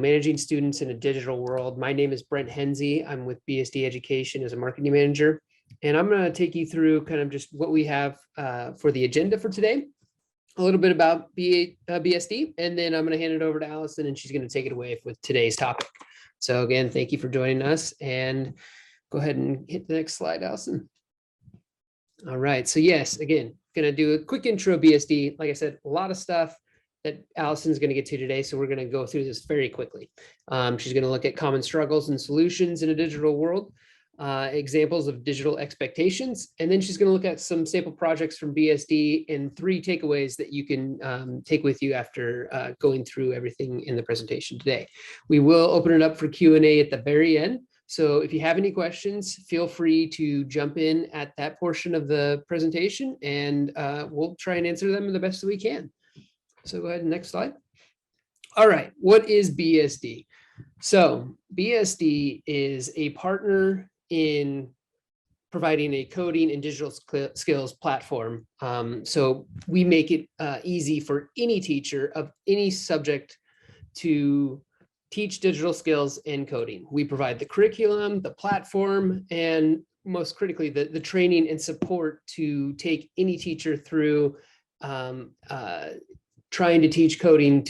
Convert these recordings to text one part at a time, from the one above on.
managing students in a digital world. My name is Brent Hensey. I'm with BSD Education as a marketing manager. And I'm going to take you through kind of just what we have for the agenda for today, a little bit about BSD, and then I'm going to hand it over to Allison, and she's going to take it away with today's topic. So again, thank you for joining us, and go ahead and hit the next slide, Allison. All right, so yes, again, going to do a quick intro of BSD. Like I said, a lot of stuff that Allison's going to get to today, so we're going to go through this very quickly. She's going to look at common struggles and solutions in a digital world, examples of digital expectations, and then she's going to look at some sample projects from BSD and 3 takeaways that you can take with you after going through everything in the presentation today. We will open it up for Q&A at the very end. So if you have any questions, feel free to jump in at that portion of the presentation, and we'll try and answer them the best that we can. So go ahead, next slide. All right, what is BSD? So BSD is a partner in providing a coding and digital skills platform. So we make it easy for any teacher of any subject to teach digital skills and coding. We provide the curriculum, the platform, and most critically, the training and support to take any teacher through trying to teach coding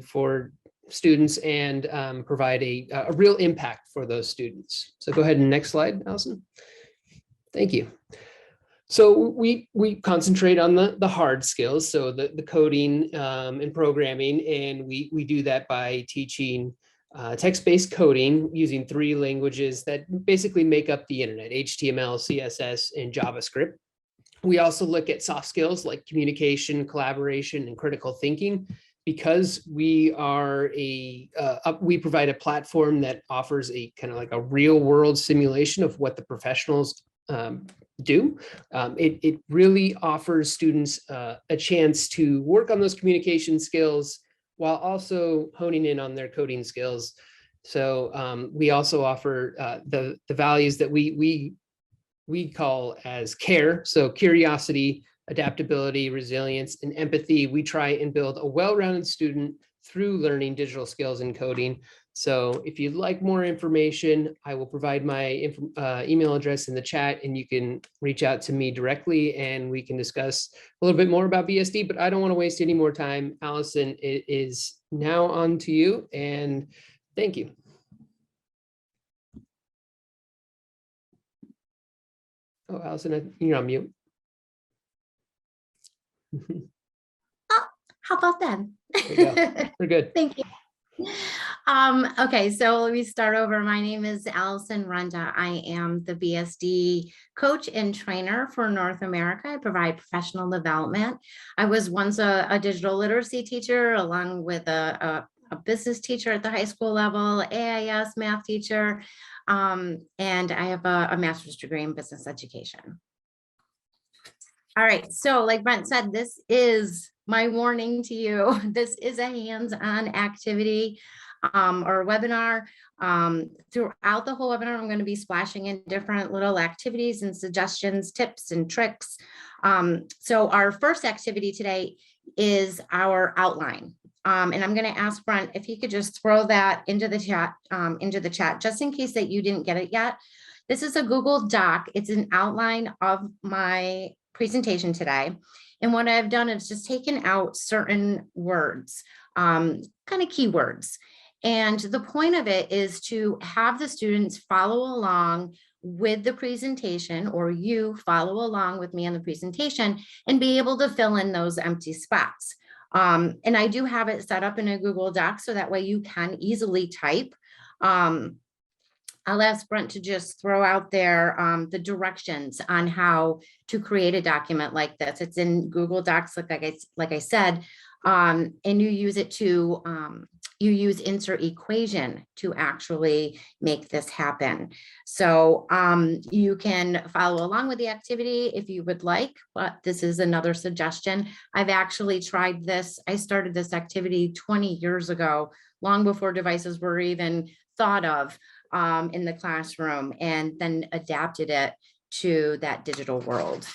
for students and provide a real impact for those students. So go ahead and next slide, Allison. Thank you. So we concentrate on the hard skills, so the coding and programming, and we do that by teaching text-based coding using 3 languages that basically make up the internet: HTML, CSS, and JavaScript. We also look at soft skills like communication, collaboration, and critical thinking, because we are we provide a platform that offers a kind of like a real world simulation of what the professionals do. It really offers students a chance to work on those communication skills while also honing in on their coding skills. So we also offer the values that we call as CARE. So curiosity, adaptability, resilience, and empathy. We try and build a well-rounded student through learning digital skills and coding. So if you'd like more information, I will provide my email address in the chat, and you can reach out to me directly and we can discuss a little bit more about BSD, but I don't want to waste any more time. Allison, it is now on to you, and thank you. Oh, Allison, you're on mute. Oh, how about that? There you go. We're good. Thank you. Okay, so let me start over. My name is Allison Renda. I am the BSD coach and trainer for North America. I provide professional development. I was once a digital literacy teacher, along with a business teacher at the high school level, AIS math teacher, and I have a master's degree in business education. All right, so like Brent said, this is my warning to you. This is a hands-on activity or webinar. Throughout the whole webinar, I'm going to be splashing in different little activities and suggestions, tips and tricks. So our first activity today is our outline. And I'm going to ask Brent if he could just throw that into the chat, just in case that you didn't get it yet. This is a Google Doc. It's an outline of my presentation today. And what I've done is just taken out certain words, kind of keywords. And the point of it is to have the students follow along with the presentation, or you follow along with me on the presentation and be able to fill in those empty spots. And I do have it set up in a Google Doc so that way you can easily type. I'll ask Brent to just throw out there the directions on how to create a document like this. It's in Google Docs, like I said, and you use it to, you use insert equation to actually make this happen. So you can follow along with the activity if you would like, but this is another suggestion. I've actually tried this. I started this activity 20 years ago, long before devices were even thought of in the classroom, and then adapted it to that digital world.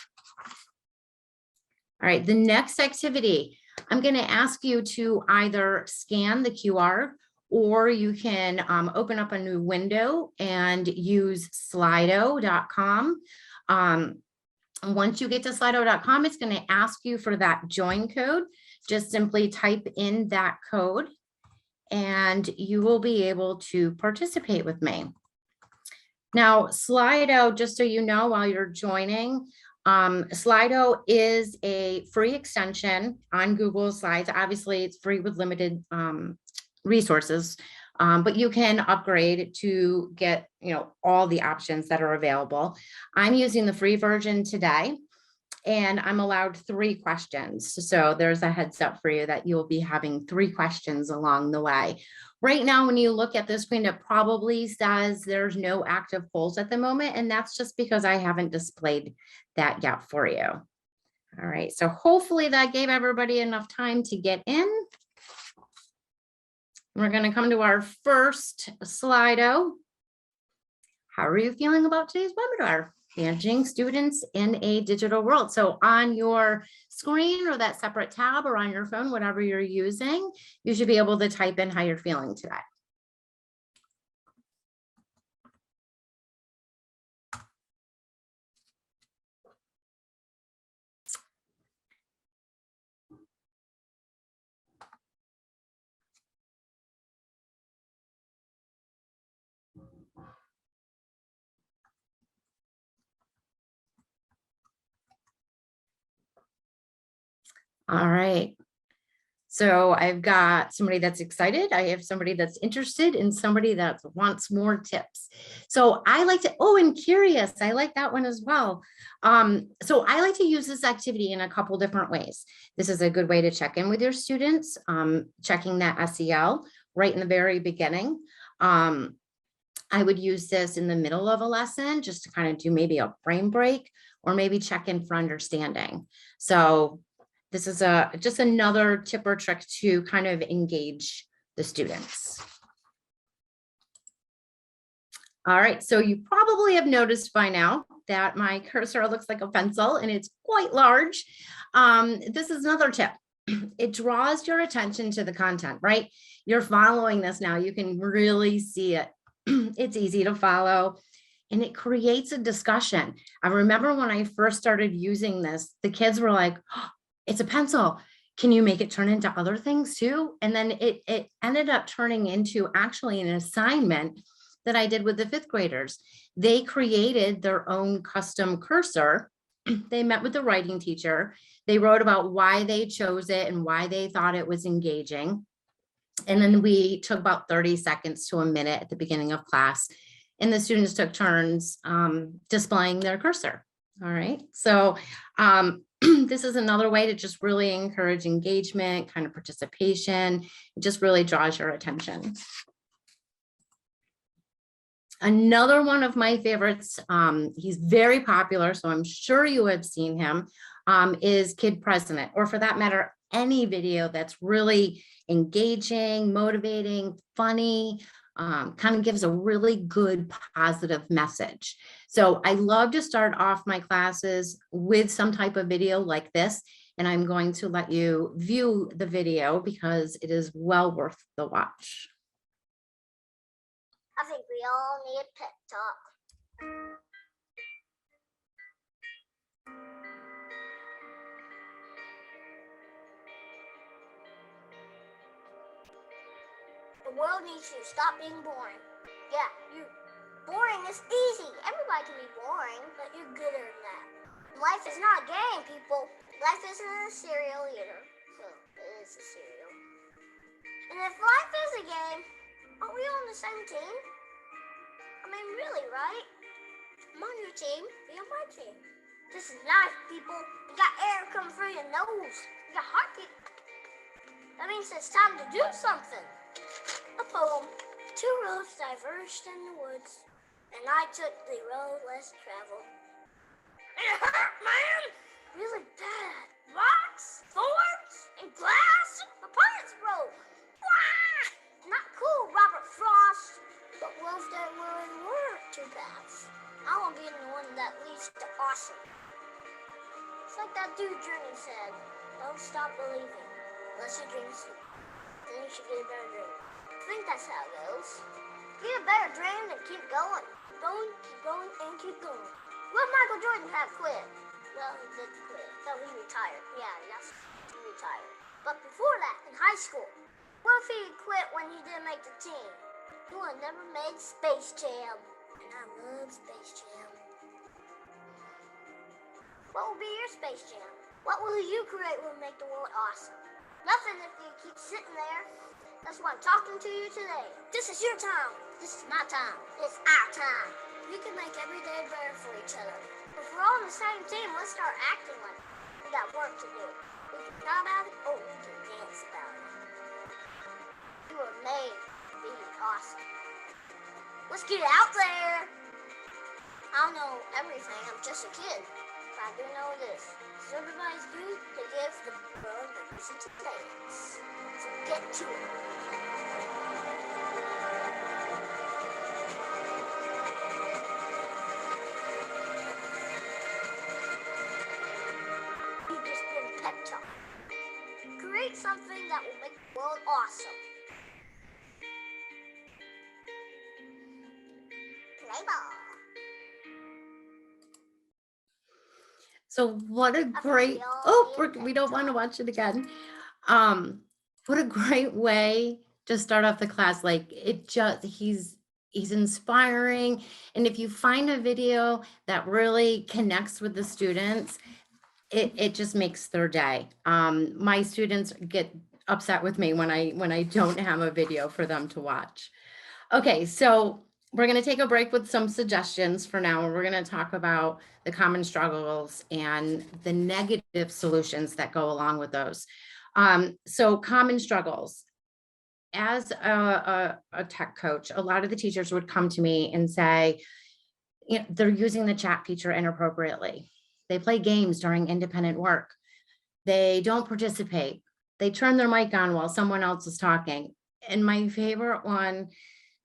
All right, the next activity, I'm going to ask you to either scan the QR or you can open up a new window and use slido.com. Once you get to slido.com, it's going to ask you for that join code. Just simply type in that code and you will be able to participate with me. Now, Slido, just so you know, while you're joining, Slido is a free extension on Google Slides. Obviously, it's free with limited resources, but you can upgrade to get, all the options that are available. I'm using the free version today, and I'm allowed 3 questions. So there's a heads up for you that you'll be having 3 questions along the way. Right now, when you look at the screen, it probably says there's no active polls at the moment, and that's just because I haven't displayed that yet for you. All right, so hopefully that gave everybody enough time to get in. We're going to come to our first Slido. How are you feeling about today's webinar? Managing students in a digital world. So on your screen or that separate tab or on your phone, whatever you're using, you should be able to type in how you're feeling today. All right. So I've got somebody that's excited. I have somebody that's interested and somebody that wants more tips. So I like to, and curious. I like that one as well. So I like to use this activity in a couple different ways. This is a good way to check in with your students, checking that SEL right in the very beginning. I would use this in the middle of a lesson just to kind of do maybe a brain break or maybe check in for understanding. So this is just another tip or trick to kind of engage the students. All right, so you probably have noticed by now that my cursor looks like a pencil and it's quite large. This is another tip. It draws your attention to the content, right? You're following this now. You can really see it. It's easy to follow and it creates a discussion. I remember when I first started using this, the kids were like, oh, it's a pencil. Can you make it turn into other things too? And then it ended up turning into actually an assignment that I did with the 5th graders. They created their own custom cursor. They met with the writing teacher. They wrote about why they chose it and why they thought it was engaging. And then we took about 30 seconds to a minute at the beginning of class. And the students took turns displaying their cursor. All right. So this is another way to just really encourage engagement, kind of participation. It just really draws your attention. Another one of my favorites, he's very popular, so I'm sure you have seen him, is Kid President, or for that matter, any video that's really engaging, motivating, funny, kind of gives a really good positive message. So I love to start off my classes with some type of video like this, and I'm going to let you view the video because it is well worth the watch. I think we all need a pep talk. The world needs you to stop being boring. Yeah, boring is easy. Everybody can be boring, but you're gooder than that. Life is not a game, people. Life isn't a cereal either. So it is a cereal. And if life is a game, aren't we on the same team? I mean, really, right? I'm on your team, be on my team. This is life, people. You got air coming through your nose. You got heartbeat. That means it's time to do something. A poem. 2 roads diverged in the woods, and I took the road less traveled. It hurt, man! Really bad. Rocks, thorns, and glass. My pants broke. Wah! Not cool, Robert Frost. But what if there really were 2 paths? I want to be the one that leads to awesome. It's like that dude Journey said, don't stop believing unless your dreams sleep. Then you should get a better dream. Think That's how it goes. Get a better dream and keep going. Keep going, and keep going. Will Michael Jordan have quit? Well, he did quit. No, he retired. Yeah, he retired. But before that, in high school, what if he quit when he didn't make the team? He would have never made Space Jam. And I love Space Jam. What will be your Space Jam? What will you create will make the world awesome? Nothing if you keep sitting there. That's why I'm talking to you today. This is your time. This is my time. It's our time. We can make every day better for each other. If we're all on the same team, let's start acting like it. We got work to do. We can talk about it, or we can dance about it. You were made to be awesome. Let's get out there. I don't know everything. I'm just a kid. But I do know this. So everybody's good to give the world the reason to dance. So get to it. You just been pep talk. Create something that will make the world awesome. Play ball. So what a great, we don't want to watch it again. What a great way to start off the class. Like he's inspiring. And if you find a video that really connects with the students, it just makes their day. My students get upset with me when I don't have a video for them to watch. Okay, so we're going to take a break with some suggestions for now, and we're going to talk about the common struggles and the negative solutions that go along with those. So common struggles. As a tech coach, a lot of the teachers would come to me and say, you know, they're using the chat feature inappropriately. They play games during independent work. They don't participate. They turn their mic on while someone else is talking. And my favorite one,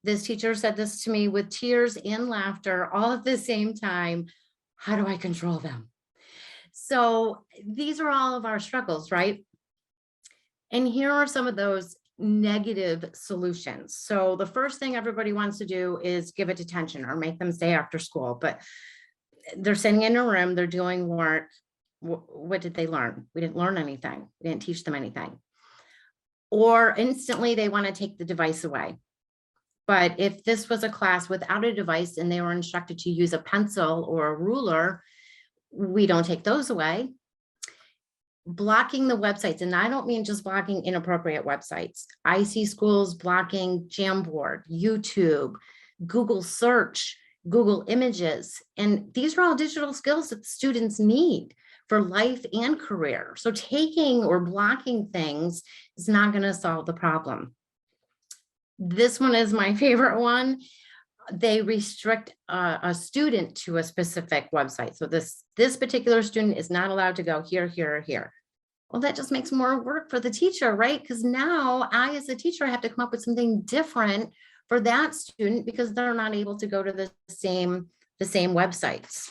this teacher said this to me with tears and laughter all at the same time. How do I control them? So these are all of our struggles, right? And here are some of those negative solutions. So the first thing everybody wants to do is give it detention or make them stay after school, but they're sitting in a room, they're doing work. What did they learn? We didn't learn anything. We didn't teach them anything. Or instantly they want to take the device away. But if this was a class without a device and they were instructed to use a pencil or a ruler, we don't take those away. Blocking the websites, and I don't mean just blocking inappropriate websites. I see schools blocking Jamboard, YouTube, Google search, Google Images, and these are all digital skills that students need for life and career. So taking or blocking things is not going to solve the problem. This one is my favorite one. They restrict a student to a specific website. So this particular student is not allowed to go here, here, or here. Well, that just makes more work for the teacher, right? Because now I, as a teacher, have to come up with something different for that student because they're not able to go to the same websites.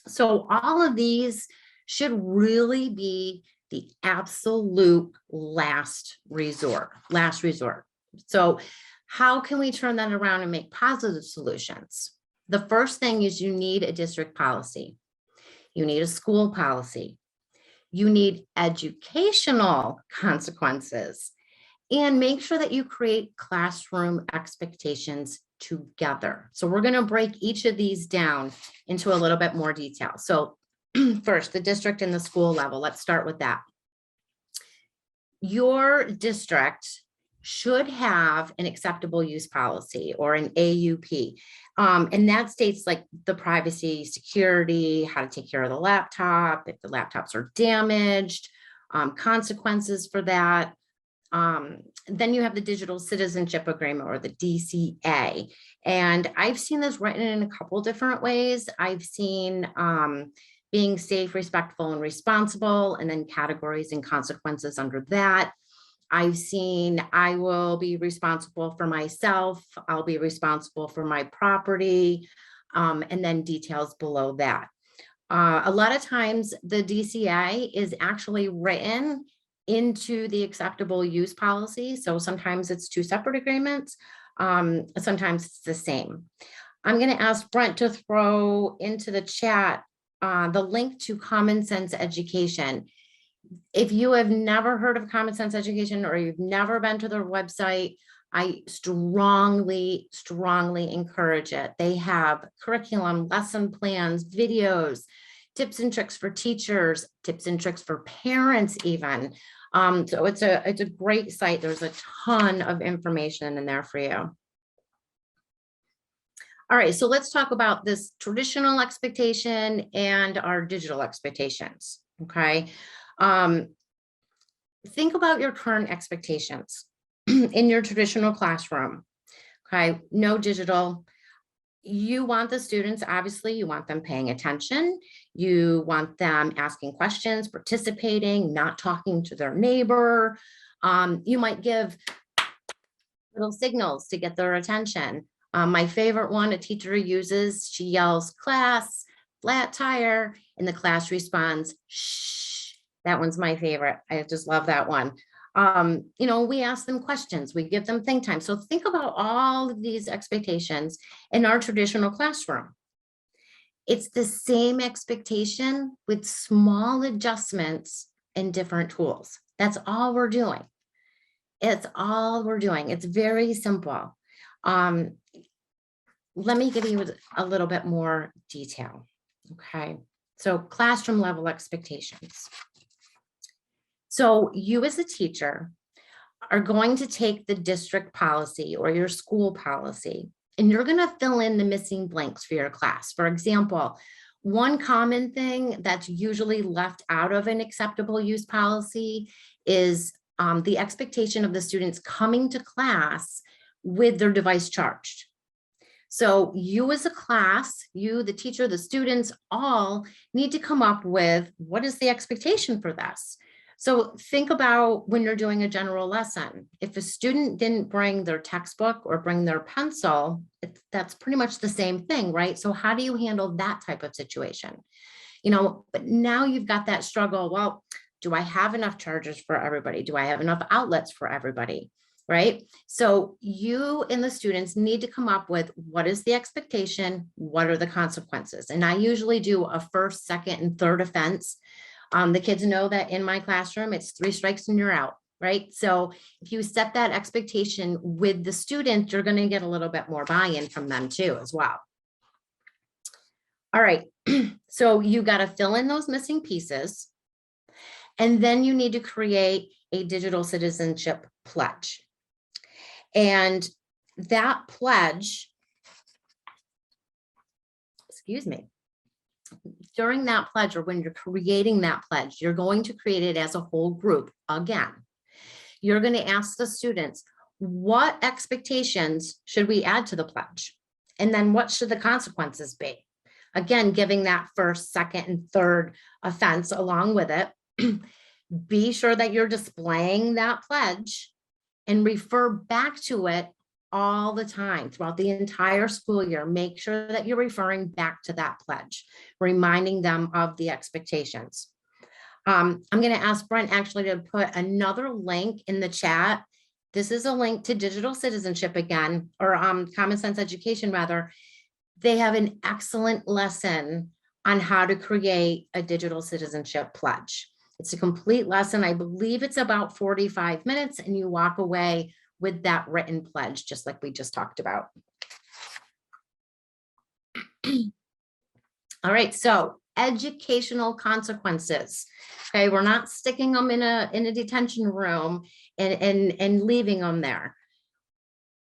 So all of these should really be the absolute last resort. So how can we turn that around and make positive solutions? The first thing is you need a district policy. You need a school policy. You need educational consequences, and make sure that you create classroom expectations together. So we're going to break each of these down into a little bit more detail. So first, the district and the school level. Let's start with that. Your district should have an acceptable use policy or an AUP. And that states like the privacy, security, how to take care of the laptop, if the laptops are damaged, consequences for that. Then you have the Digital Citizenship Agreement or the DCA. And I've seen this written in a couple different ways. I've seen being safe, respectful, and responsible, and then categories and consequences under that. I've seen I will be responsible for myself, I'll be responsible for my property, and then details below that. A lot of times the DCA is actually written into the acceptable use policy. So sometimes it's two separate agreements. Sometimes it's the same. I'm going to ask Brent to throw into the chat the link to Common Sense Education. If you have never heard of Common Sense Education or you've never been to their website, I strongly, strongly encourage it. They have curriculum, lesson plans, videos, tips and tricks for teachers, tips and tricks for parents even. So it's a great site. There's a ton of information in there for you. All right, so let's talk about this traditional expectation and our digital expectations, okay? Think about your current expectations in your traditional classroom, okay? No digital. You want the students, obviously, you want them paying attention. You want them asking questions, participating, not talking to their neighbor. You might give little signals to get their attention. My favorite one a teacher uses, she yells, class, flat tire, and the class responds, shh. That one's my favorite. I just love that one. You know, we ask them questions, we give them think time. So think about all of these expectations in our traditional classroom. It's the same expectation with small adjustments and different tools. That's all we're doing. It's all we're doing. It's very simple. Let me give you a little bit more detail. Okay. So classroom level expectations. So you as a teacher are going to take the district policy or your school policy, and you're going to fill in the missing blanks for your class. For example, one common thing that's usually left out of an acceptable use policy is the expectation of the students coming to class with their device charged. So you as a class, you, the teacher, the students, all need to come up with what is the expectation for this. So think about when you're doing a general lesson. If a student didn't bring their textbook or bring their pencil, that's pretty much the same thing, right? So how do you handle that type of situation? You know, but now you've got that struggle. Well, do I have enough chargers for everybody? Do I have enough outlets for everybody? Right? So you and the students need to come up with what is the expectation? What are the consequences? And I usually do a first, second, and third offense. The kids know that in my classroom, it's 3 strikes and you're out, right? So if you set that expectation with the student, you're going to get a little bit more buy-in from them too, as well. All right. So you got to fill in those missing pieces. And then you need to create a digital citizenship pledge. And that pledge, excuse me, during that pledge or when you're creating that pledge, you're going to create it as a whole group again. You're going to ask the students, what expectations should we add to the pledge? And then what should the consequences be? Again, giving that first, second, and third offense along with it. Be sure that you're displaying that pledge and refer back to it all the time throughout the entire school year. Make sure that you're referring back to that pledge, reminding them of the expectations. I'm going to ask Brent actually to put another link in the chat. This is a link to digital citizenship again, or Common Sense Education rather. They have an excellent lesson on how to create a digital citizenship pledge. It's a complete lesson. I believe it's about 45 minutes and you walk away with that written pledge, just like we just talked about. All right, so educational consequences. Okay, we're not sticking them in a detention room and leaving them there.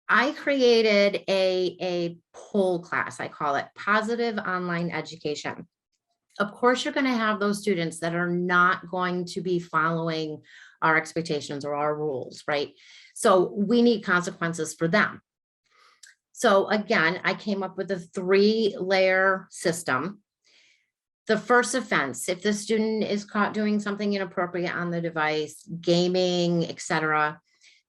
I created a poll class, I call it Positive Online Education. Of course, you're going to have those students that are not going to be following our expectations or our rules, right? So we need consequences for them. So again, I came up with a 3-layer system. The first offense, if the student is caught doing something inappropriate on the device, gaming, etc.,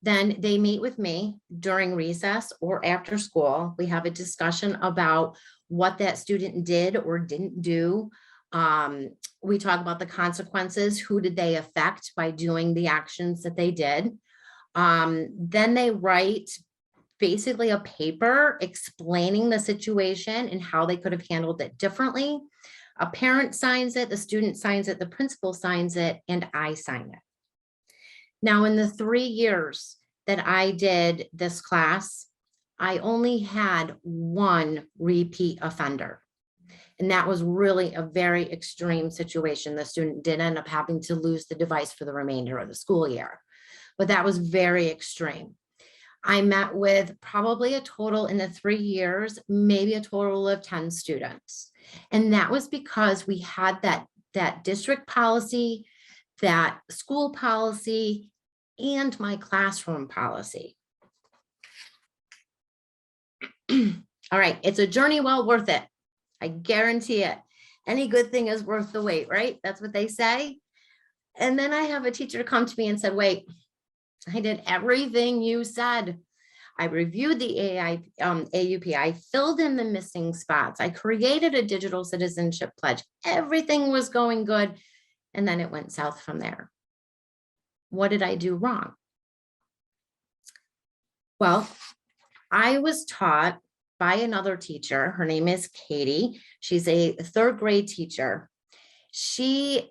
then they meet with me during recess or after school. We have a discussion about what that student did or didn't do. We talk about the consequences. Who did they affect by doing the actions that they did? Then they write basically a paper explaining the situation and how they could have handled it differently. A parent signs it, the student signs it, the principal signs it, and I sign it. Now, in the 3 years that I did this class, I only had one repeat offender. And that was really a very extreme situation. The student did end up having to lose the device for the remainder of the school year, but that was very extreme. I met with probably a total in the 3 years, maybe a total of 10 students. And that was because we had that district policy, that school policy, and my classroom policy. All right, it's a journey well worth it. I guarantee it. Any good thing is worth the wait, right? That's what they say. And then I have a teacher come to me and said, wait, I did everything you said. I reviewed the AUP. I filled in the missing spots. I created a digital citizenship pledge. Everything was going good. And then it went south from there. What did I do wrong? Well, I was taught by another teacher. Her name is Katie. She's a 3rd grade teacher. She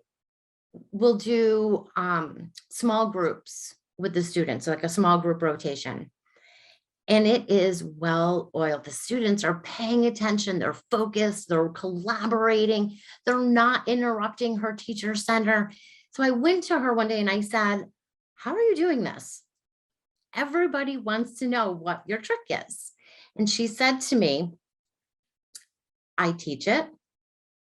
will do small groups with the students, like a small group rotation. And it is well oiled. The students are paying attention, they're focused, they're collaborating, they're not interrupting her teacher center. So I went to her one day and I said, how are you doing this? Everybody wants to know what your trick is. And she said to me, I teach it.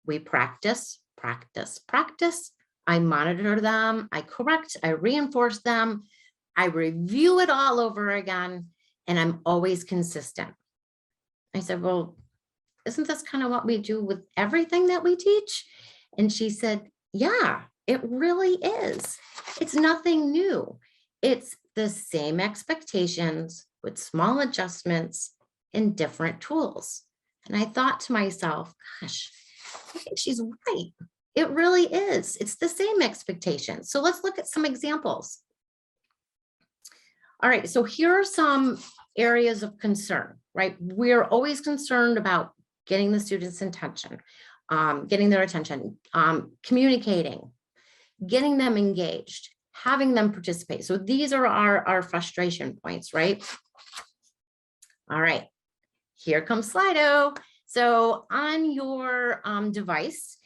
We practice, practice, practice. I monitor them. I correct, I reinforce them. I review it all over again. And I'm always consistent. I said, well, isn't this kind of what we do with everything that we teach? And she said, yeah, it really is. It's nothing new. It's the same expectations with small adjustments and different tools. And I thought to myself, gosh, I think she's right. It really is. It's the same expectations. So let's look at some examples. All right, so here are some areas of concern, right? We're always concerned about getting the students' attention, getting their attention, communicating, getting them engaged, having them participate. So these are our frustration points, right? All right, here comes Slido. So on your device,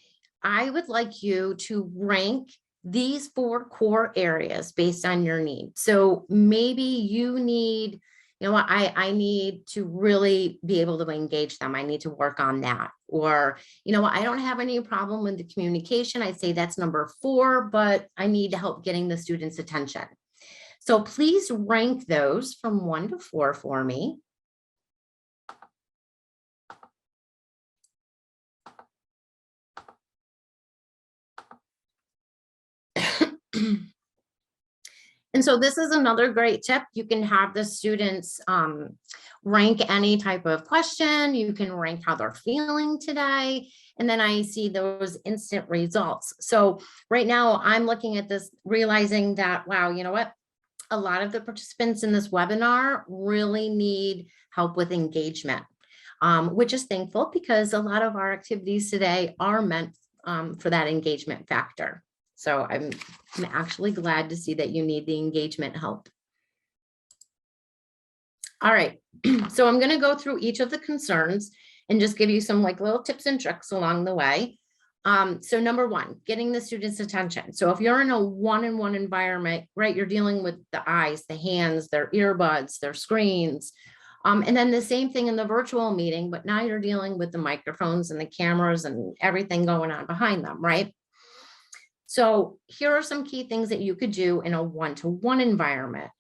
I would like you to rank these 4 core areas based on your needs. So maybe you need, you know what, I need to really be able to engage them. I need to work on that. Or, you know what, I don't have any problem with the communication. I'd say that's number 4, but I need help getting the students' attention. So please rank those from 1 to 4 for me. And so this is another great tip. You can have the students rank any type of question. You can rank how they're feeling today. And then I see those instant results. So right now I'm looking at this, realizing that, wow, you know what? A lot of the participants in this webinar really need help with engagement, which is thankful because a lot of our activities today are meant for that engagement factor. So I'm actually glad to see that you need the engagement help. All right, so I'm going to go through each of the concerns and just give you some like little tips and tricks along the way. So number 1, getting the students' attention. So if you're in a one-on-one environment, right, you're dealing with the eyes, the hands, their earbuds, their screens. And then the same thing in the virtual meeting, but now you're dealing with the microphones and the cameras and everything going on behind them, right? So here are some key things that you could do in a one-to-one environment.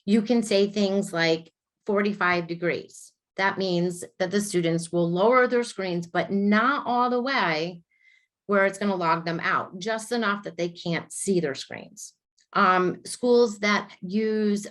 You can say things like 45 degrees. That means that the students will lower their screens, but not all the way where it's going to log them out, just enough that they can't see their screens. Schools that use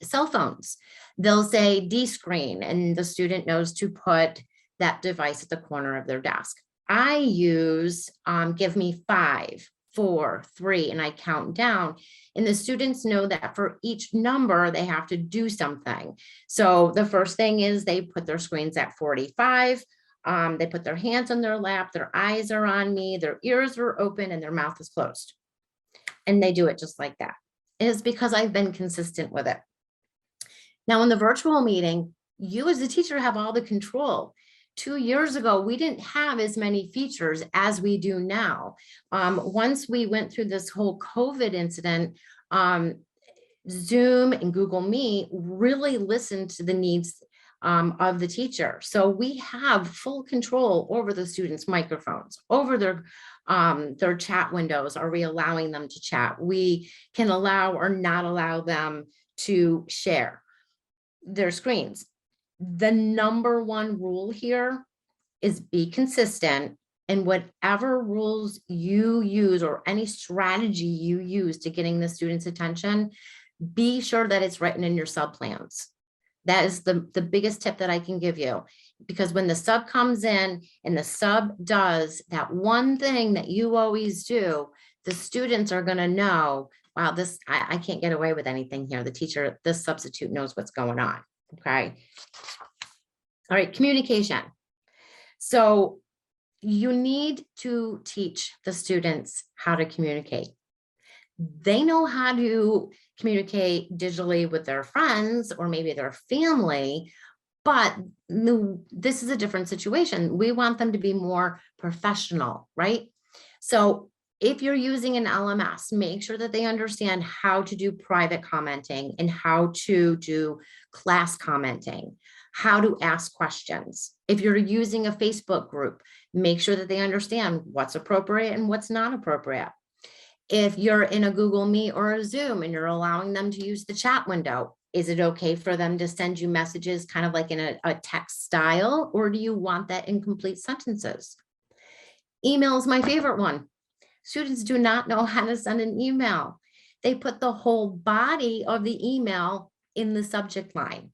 cell phones, they'll say D screen, and the student knows to put that device at the corner of their desk. I use give me 5, 4, 3, and I count down. And the students know that for each number, they have to do something. So the first thing is they put their screens at 45. They put their hands on their lap, their eyes are on me, their ears are open, and their mouth is closed. And they do it just like that. It is because I've been consistent with it. Now, in the virtual meeting, you as the teacher have all the control. 2 years ago, we didn't have as many features as we do now. Once we went through this whole COVID incident, Zoom and Google Meet really listened to the needs of the teacher. So we have full control over the students' microphones, over their chat windows. Are we allowing them to chat? We can allow or not allow them to share their screens. The number one rule here is be consistent, and whatever rules you use or any strategy you use to getting the students' attention, be sure that it's written in your sub plans. That is the biggest tip that I can give you, because when the sub comes in and the sub does that one thing that you always do, the students are going to know, wow, I can't get away with anything here. The teacher, this substitute knows what's going on. Okay. All right, communication. So you need to teach the students how to communicate. They know how to communicate digitally with their friends or maybe their family, but this is a different situation. We want them to be more professional, right? So if you're using an LMS, make sure that they understand how to do private commenting and how to do class commenting, how to ask questions. If you're using a Facebook group, make sure that they understand what's appropriate and what's not appropriate. If you're in a Google Meet or a Zoom and you're allowing them to use the chat window, is it okay for them to send you messages kind of like in a text style, or do you want that in complete sentences? Email is my favorite one. Students do not know how to send an email. They put the whole body of the email in the subject line.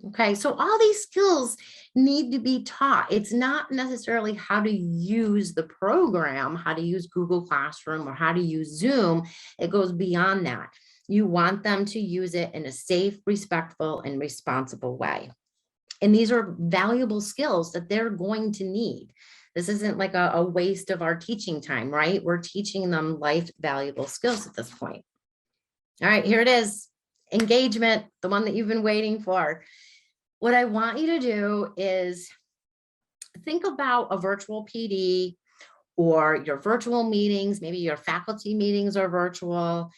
Okay, so all these skills need to be taught. It's not necessarily how to use the program, how to use Google Classroom or how to use Zoom. It goes beyond that. You want them to use it in a safe, respectful, and responsible way. And these are valuable skills that they're going to need. This isn't like a waste of our teaching time, right? We're teaching them life valuable skills at this point. All right, here it is. Engagement, the one that you've been waiting for. What I want you to do is think about a virtual PD or your virtual meetings, maybe your faculty meetings are virtual,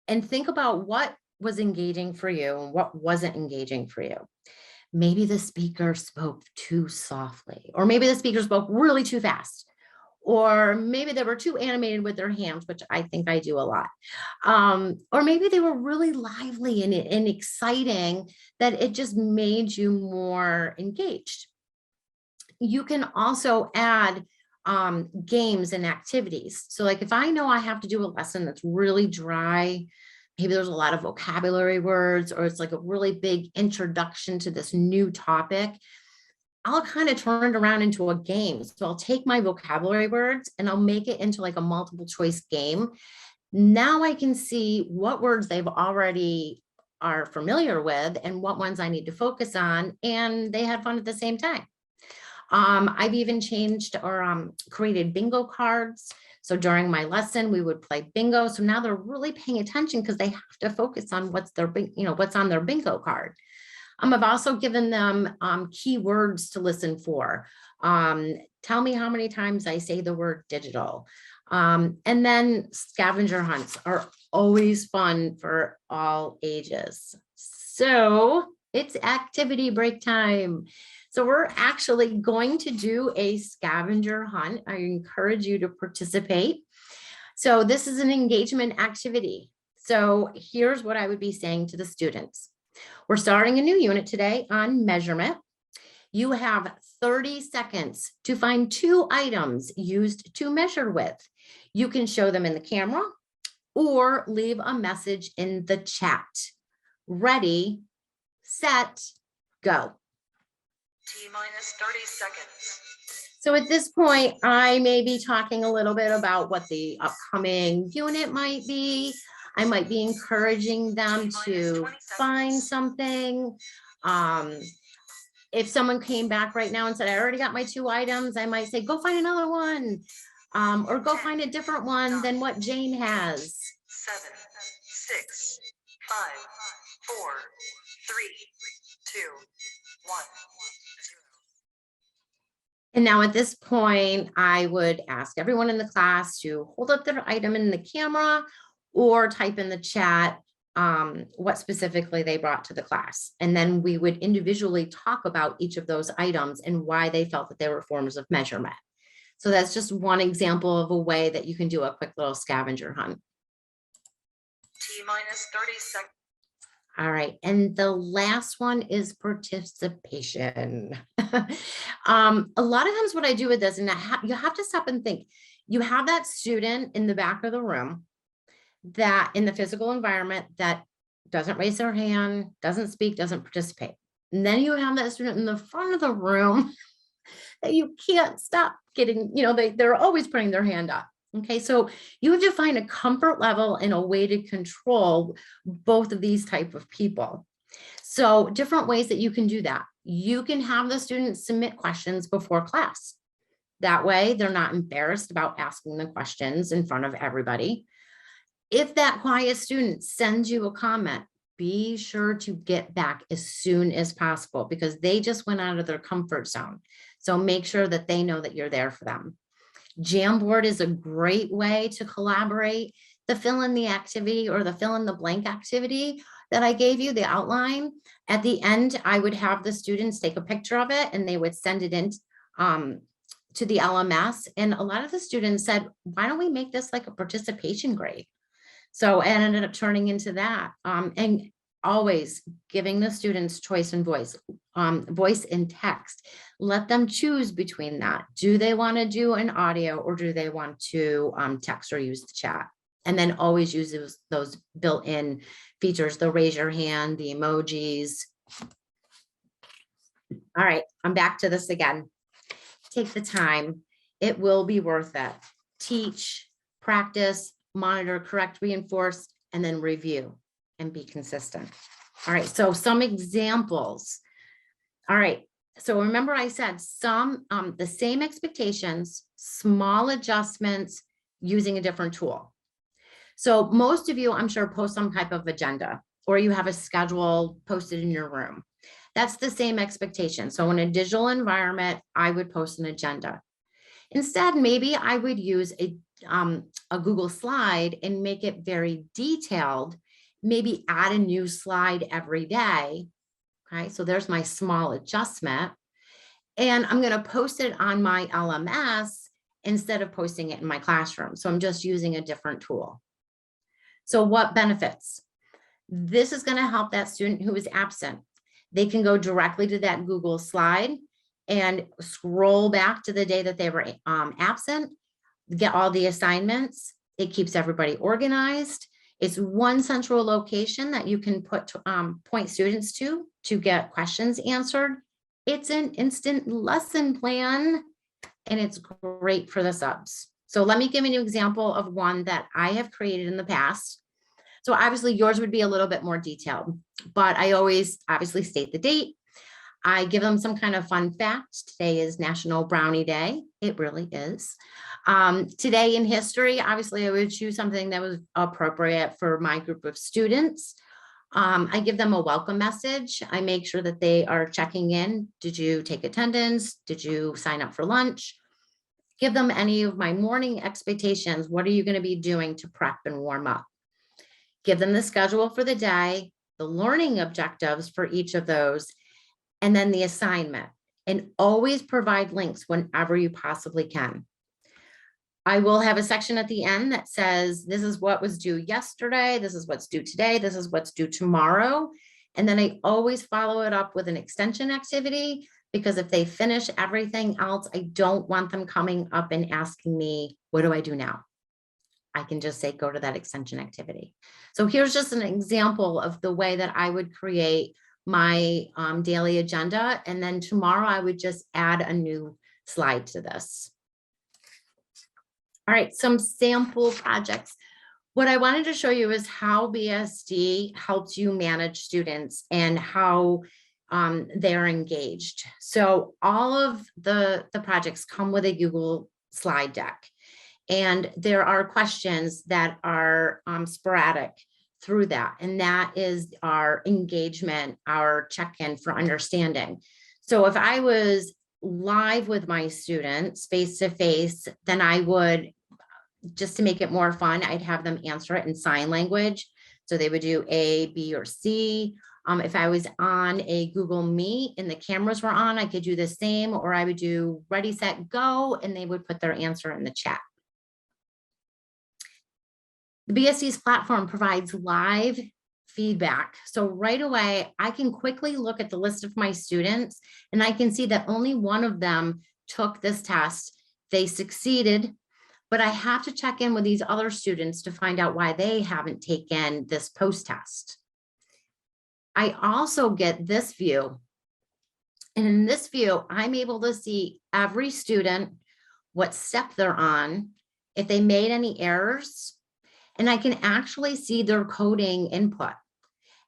and think about what was engaging for you and what wasn't engaging for you. Maybe the speaker spoke too softly, or maybe the speaker spoke really too fast, or maybe they were too animated with their hands, which I think I do a lot. Or maybe they were really lively and exciting that it just made you more engaged. You can also add games and activities. So like if I know I have to do a lesson that's really dry, maybe there's a lot of vocabulary words, or it's like a really big introduction to this new topic, I'll kind of turn it around into a game. So I'll take my vocabulary words and I'll make it into like a multiple choice game. Now I can see what words they've already are familiar with and what ones I need to focus on. And they had fun at the same time. I've even changed or created bingo cards. So during my lesson, we would play bingo. So now they're really paying attention because they have to focus on what's on their bingo card. I've also given them keywords to listen for. Tell me how many times I say the word digital. And then scavenger hunts are always fun for all ages. So it's activity break time. So we're actually going to do a scavenger hunt. I encourage you to participate. So this is an engagement activity. So here's what I would be saying to the students. We're starting a new unit today on measurement. You have 30 seconds to find 2 items used to measure with. You can show them in the camera or leave a message in the chat. Ready, set, go. T-minus 30 seconds. So at this point, I may be talking a little bit about what the upcoming unit might be. I might be encouraging them to find something. If someone came back right now and said, I already got my 2 items, I might say, go find another one. Or go find a different one than what Jane has. 7, 6, 5, 4, 3, 2, 1. And now at this point, I would ask everyone in the class to hold up their item in the camera or type in the chat what specifically they brought to the class. And then we would individually talk about each of those items and why they felt that they were forms of measurement. So that's just one example of a way that you can do a quick little scavenger hunt. T-minus 30 seconds. All right, and the last one is participation. A lot of times what I do with this, and you have to stop and think, you have that student in the back of the room that in the physical environment that doesn't raise their hand, doesn't speak, doesn't participate. And then you have that student in the front of the room that you can't stop getting, they're always putting their hand up. Okay, so you have to find a comfort level and a way to control both of these type of people. So different ways that you can do that. You can have the students submit questions before class. That way they're not embarrassed about asking the questions in front of everybody. If that quiet student sends you a comment, be sure to get back as soon as possible because they just went out of their comfort zone. So make sure that they know that you're there for them. Jamboard is a great way to collaborate. The fill in the activity or the fill in the blank activity that I gave you, the outline, at the end, I would have the students take a picture of it and they would send it in to the LMS. And a lot of the students said, why don't we make this like a participation grade? So it ended up turning into that. And always giving the students choice and voice and text. Let them choose between that. Do they want to do an audio or do they want to text or use the chat? And then always use those built-in features, the raise your hand, the emojis. All right, I'm back to this again. Take the time. It will be worth it. Teach, practice, monitor, correct, reinforce, and then review and be consistent. All right, so some examples. All right, so remember I said the same expectations, small adjustments using a different tool. So most of you, I'm sure, post some type of agenda or you have a schedule posted in your room. That's the same expectation. So in a digital environment, I would post an agenda. Instead, maybe I would use a Google slide and make it very detailed, maybe add a new slide every day. Okay, so there's my small adjustment. And I'm going to post it on my LMS instead of posting it in my classroom. So I'm just using a different tool. So what benefits? This is going to help that student who is absent. They can go directly to that Google slide and scroll back to the day that they were absent, get all the assignments. It keeps everybody organized. It's one central location that you can point students to get questions answered. It's an instant lesson plan and it's great for the subs. So let me give you an example of one that I have created in the past. So obviously yours would be a little bit more detailed, but I always obviously state the date. I give them some kind of fun fact. Today is National Brownie Day. It really is. Today in history, obviously I would choose something that was appropriate for my group of students. I give them a welcome message. I make sure that they are checking in. Did you take attendance? Did you sign up for lunch? Give them any of my morning expectations. What are you going to be doing to prep and warm up? Give them the schedule for the day, the learning objectives for each of those, and then the assignment. And always provide links whenever you possibly can. I will have a section at the end that says, this is what was due yesterday, this is what's due today, this is what's due tomorrow. And then I always follow it up with an extension activity, because if they finish everything else, I don't want them coming up and asking me, what do I do now? I can just say, go to that extension activity. So here's just an example of the way that I would create my daily agenda. And then tomorrow I would just add a new slide to this. All right, some sample projects. What I wanted to show you is how BSD helps you manage students and how they're engaged. So all of the projects come with a Google slide deck. And there are questions that are sporadic through that. And that is our engagement, our check-in for understanding. So if I was live with my students face-to-face, then I would, just to make it more fun, I'd have them answer it in sign language. So they would do A, B, or C. If I was on a Google Meet and the cameras were on, I could do the same, or I would do ready, set, go, and they would put their answer in the chat. The BSD's platform provides live feedback. So right away, I can quickly look at the list of my students and I can see that only one of them took this test. They succeeded, but I have to check in with these other students to find out why they haven't taken this post-test. I also get this view. And in this view, I'm able to see every student, what step they're on, if they made any errors, and I can actually see their coding input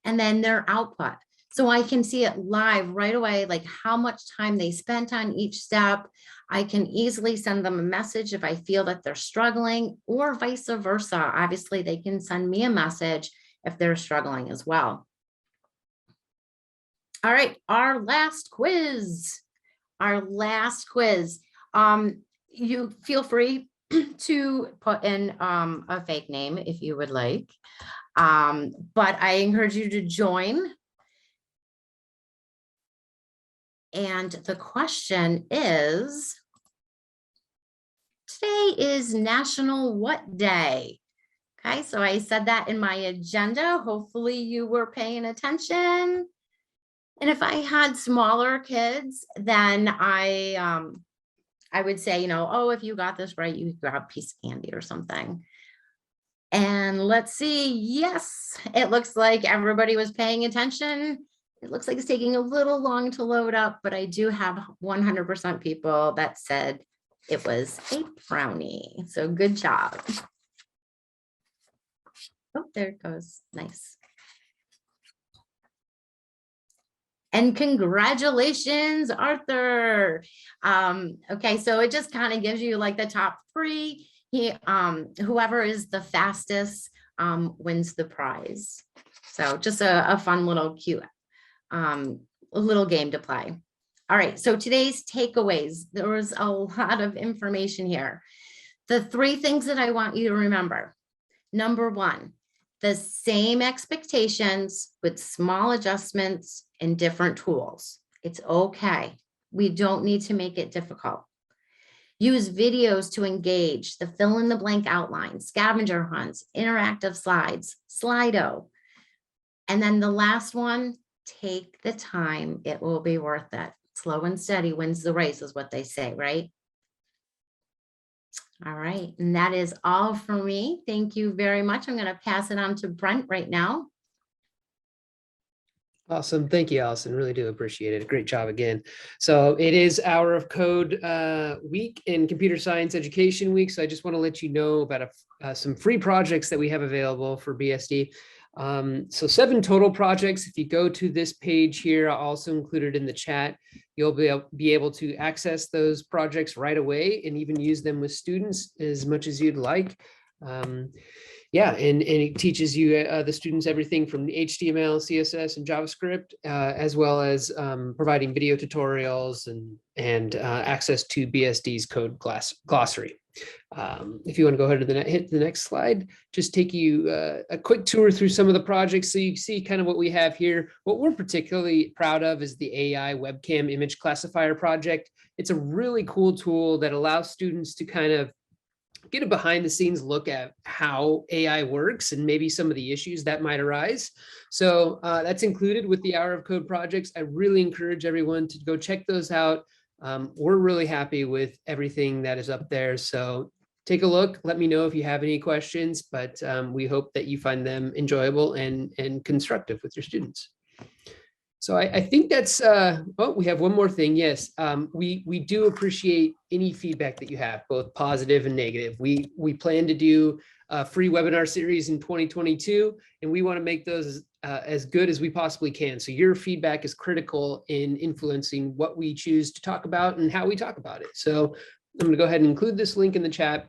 and then their output. So I can see it live right away, like how much time they spent on each step. I can easily send them a message if I feel that they're struggling, or vice versa. Obviously, they can send me a message if they're struggling as well. All right, our last quiz. You feel free to put in a fake name if you would like, but I encourage you to join. And the question is, today is National What Day? Okay, so I said that in my agenda. Hopefully you were paying attention. And if I had smaller kids, then I would say, oh, if you got this right, you could grab a piece of candy or something. And let's see. Yes, it looks like everybody was paying attention. It looks like it's taking a little long to load up, but I do have 100% people that said it was a brownie. So good job. Oh, there it goes. Nice. And congratulations, Arthur. Okay, so it just kind of gives you like the top three. Whoever is the fastest wins the prize. So just a fun little cute little game to play. All right, so today's takeaways. There was a lot of information here. The three things that I want you to remember. Number one, the same expectations with small adjustments and different tools. It's okay. We don't need to make it difficult. Use videos to engage, the fill in the blank outline, scavenger hunts, interactive slides, Slido. And then the last one, take the time. It will be worth it. Slow and steady wins the race is what they say, right? All right, and that is all for me. Thank you very much. I'm going to pass it on to Brent right now. Awesome. Thank you, Allison. Really do appreciate it. Great job again. So it is Hour of Code week in Computer Science Education Week. So I just want to let you know about some free projects that we have available for BSD. So 7 total projects. If you go to this page here, I'll also include it in the chat. You'll be able to access those projects right away and even use them with students as much as you'd like. Yeah, and it teaches you, the students, everything from HTML, CSS, and JavaScript, as well as providing video tutorials and access to BSD's code glossary. If you want to go ahead and hit the next slide, just take you a quick tour through some of the projects so you see kind of what we have here. What we're particularly proud of is the AI webcam image classifier project. It's a really cool tool that allows students to kind of get a behind the scenes look at how AI works and maybe some of the issues that might arise. So that's included with the Hour of Code projects. I really encourage everyone to go check those out. We're really happy with everything that is up there. So take a look, let me know if you have any questions, but we hope that you find them enjoyable and constructive with your students. So I think that's, oh, we have one more thing. Yes, we do appreciate any feedback that you have, both positive and negative. We plan to do a free webinar series in 2022, and we want to make those as good as we possibly can. So your feedback is critical in influencing what we choose to talk about and how we talk about it. So I'm going to go ahead and include this link in the chat.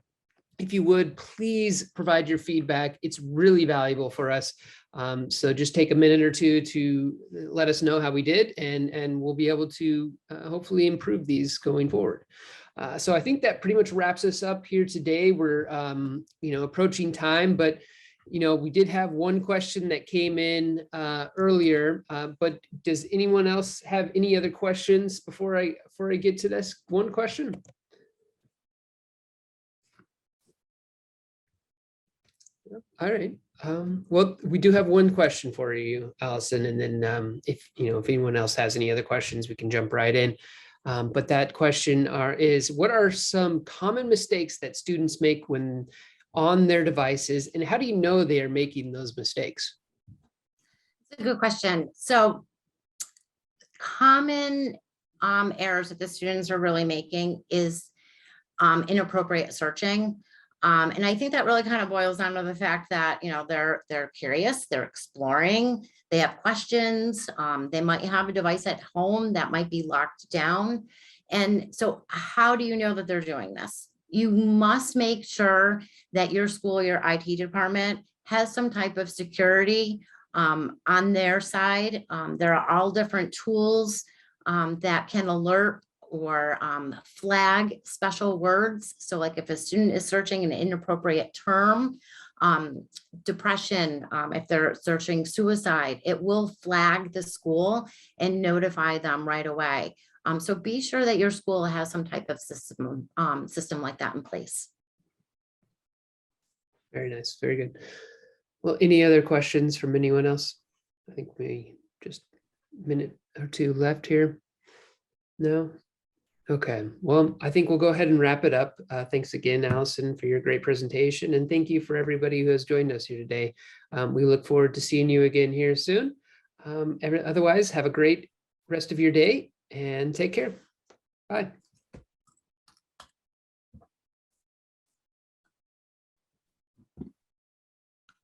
If you would, please provide your feedback. It's really valuable for us. So just take a minute or two to let us know how we did, and we'll be able to hopefully improve these going forward. So I think that pretty much wraps us up here today. We're approaching time, but we did have one question that came in earlier. But does anyone else have any other questions before I get to this one question? All right. Well, we do have one question for you, Allison, and then if anyone else has any other questions, we can jump right in. But that question is, what are some common mistakes that students make when on their devices, and how do you know they are making those mistakes? It's a good question. So common errors that the students are really making is inappropriate searching. And I think that really kind of boils down to the fact that, they're curious, they're exploring, they have questions, they might have a device at home that might be locked down. And so how do you know that they're doing this? You must make sure that your school, your IT department has some type of security on their side. There are all different tools that can alert or flag special words. So like if a student is searching an inappropriate term, depression, if they're searching suicide, it will flag the school and notify them right away. So be sure that your school has some type of system like that in place. Very nice. Very good. Well, any other questions from anyone else? I think we just a minute or two left here. No? Okay. Well, I think we'll go ahead and wrap it up. Thanks again, Allison, for your great presentation. And thank you for everybody who has joined us here today. We look forward to seeing you again here soon. Otherwise, have a great rest of your day and take care. Bye.